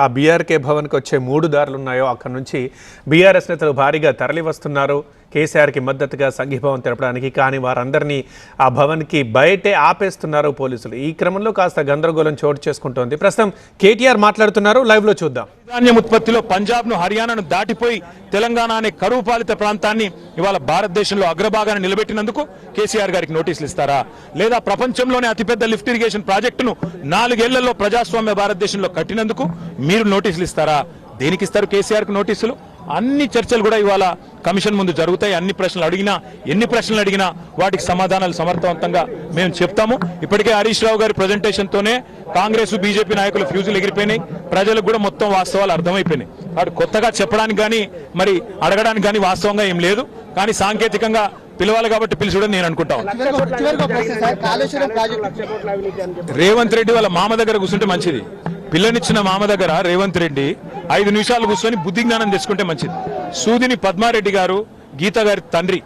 ఆ బీఆర్కే భవన్కి వచ్చే 3 దారులు ఉన్నాయో అక్కడ నుంచి బీఆర్ఎస్ నేతలు భారీగా తరలి వస్తున్నారు కేసీఆర్కి మద్దతుగా సంఘీభావం తెలపడానికి. కానీ వారందరినీ ఆ భవన్కి బయటే ఆపేస్తున్నారు పోలీసులు. ఈ క్రమంలో కాస్త గందరగోళం చోటు చేసుకుంటోంది. ప్రస్తుతం కేటీఆర్ మాట్లాడుతున్నారు, లైవ్ లో చూద్దాం. ధాన్యం ఉత్పత్తిలో పంజాబ్ ను హర్యానాను దాటిపోయి తెలంగాణ అనే కరువు పాలిత ప్రాంతాన్ని ఇవాళ భారతదేశంలో అగ్రభాగాన్ని నిలబెట్టినందుకు కేసీఆర్ గారికి నోటీసులు ఇస్తారా? లేదా ప్రపంచంలోనే అతిపెద్ద లిఫ్ట్ ఇరిగేషన్ ప్రాజెక్టును 4 ఏళ్లలో ప్రజాస్వామ్య భారతదేశంలో కట్టినందుకు మీరు నోటీసులు ఇస్తారా? దేనికి ఇస్తారు కేసీఆర్ కు నోటీసులు? అన్ని చర్చలు కూడా ఇవాళ కమిషన్ ముందు జరుగుతాయి. ఎన్ని ప్రశ్నలు అడిగినా వాటికి సమాధానాలు సమర్థవంతంగా మేము చెప్తాము. ఇప్పటికే హరీష్ రావు గారి ప్రజెంటేషన్ తోనే కాంగ్రెస్ బీజేపీ నాయకులు ఫ్యూజులు ఎగిరిపోయినాయి. ప్రజలకు కూడా మొత్తం వాస్తవాలు అర్థమైపోయినాయి. వాడు కొత్తగా చెప్పడానికి కానీ మరి అడగడానికి కానీ వాస్తవంగా ఏం లేదు. కానీ సాంకేతికంగా పిలవాలి కాబట్టి పిలిచడం నేను అనుకుంటాను. రేవంత్ రెడ్డి వాళ్ళ మామ దగ్గర కూర్చుంటే మంచిది. పిల్లనిచ్చిన మామ దగ్గర రేవంత్ రెడ్డి 5 నిమిషాలు కూర్చొని బుద్ధి జ్ఞానం తెచ్చుకుంటే మంచిది. సూదిని పద్మారెడ్డి గారు, గీత గారి తండ్రి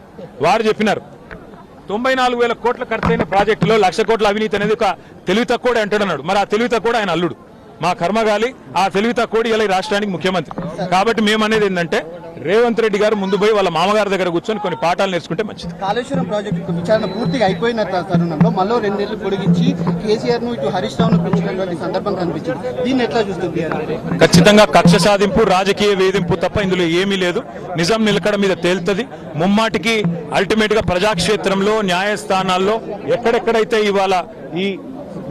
వారు చెప్పినారు 94,000 కోట్ల ఖర్చైన ప్రాజెక్టులో 1,00,000 కోట్ల అవినీతి అనేది ఒక తెలివి తక్కువ అంటాడన్నాడు. మరి ఆ తెలివి తక్కువ ఆయన అల్లుడు. మా కర్మగాలి ఆ తెలివి తక్కువ ఇలా ఈ రాష్ట్రానికి ముఖ్యమంత్రి. కాబట్టి మేము అనేది ఏంటంటే రేవంత్ రెడ్డి గారు ముందు పోయి వాళ్ళ మామగారి దగ్గర కూర్చొని కొన్ని పాఠాలు నేర్చుకుంటే మంచిది. కాళేశ్వరం ప్రాజెక్టు విచారణ పూర్తిగా అయిపోయిన తరుణంలో మళ్ళీ 2 నెలలు పొడిగించి కేసీఆర్ ను ఇటు హరీష్ రావును పెంచినటువంటి సందర్భం కనిపించింది. దీన్ని ఎట్లా చూస్తుంది? ఖచ్చితంగా కక్ష సాధింపు, రాజకీయ వేధింపు తప్ప ఇందులో ఏమీ లేదు. నిజం నిలకడ మీద తేలుతుంది. ముమ్మాటికి అల్టిమేట్ గా ప్రజాక్షేత్రంలో న్యాయస్థానాల్లో ఎక్కడెక్కడైతే ఇవాళ ఈ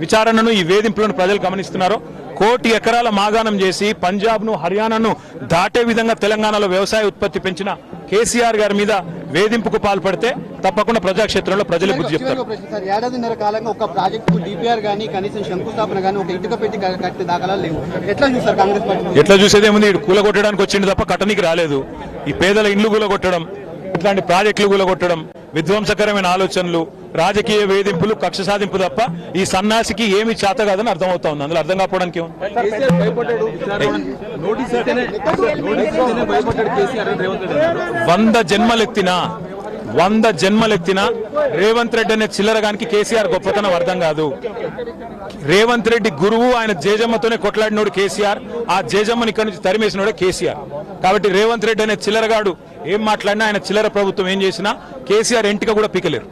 విచారణను ఈ వేధింపులను ప్రజలు గమనిస్తున్నారో 1 కోటి ఎకరాల మాగాణం చేసి పంజాబ్ ను హర్యానాను దాటే విధంగా తెలంగాణలో వ్యవసాయ ఉత్పత్తి పెంచిన కేసీఆర్ గారి మీద వేధింపుకు పాల్పడితే తప్పకుండా ప్రజాక్షేత్రంలో ప్రజలు బుద్ధి చెప్తారు. 1.5 ఏడాదిన్నర కాలంగా ఒక ప్రాజెక్టు డిపిఆర్ గానీ కనీసం శంకుస్థాపన గానీ ఒక ఇటుక పెట్టి కట్టే దాఖలాలు లేవు. ఎట్లా చూస్తారు కాంగ్రెస్ పార్టీ? ఎట్లా చూసేదేముంది? కూలగొట్టడానికి వచ్చింది తప్ప కట్టనికి రాలేదు. ఈ పేదల ఇండ్లు కూలగొట్టడం, ఇట్లాంటి ప్రాజెక్టులు కూలగొట్టడం, విధ్వంసకరమైన ఆలోచనలు, రాజకీయ వేధింపులు, కక్ష సాధింపు తప్ప ఈ సన్నాసికి ఏమి చేత కాదని అర్థమవుతా ఉంది. అందులో అర్థం కాకపోవడానికి 100 జన్మలెత్తినా రేవంత్ రెడ్డి అనే చిల్లరగానికి కేసీఆర్ గొప్పతనం అర్థం కాదు. రేవంత్ రెడ్డి గురువు, ఆయన జేజమ్మతోనే కొట్లాడినోడు కేసీఆర్. ఆ జేజమ్మని ఇక్కడి నుంచి తరిమేసినోడే కేసీఆర్. కాబట్టి రేవంత్ రెడ్డి అనే చిల్లరగాడు ఏం మాట్లాడినా, ఆయన చిల్లర ప్రభుత్వం ఏం చేసినా కేసీఆర్ ఎంటిక కూడా పీకలేరు.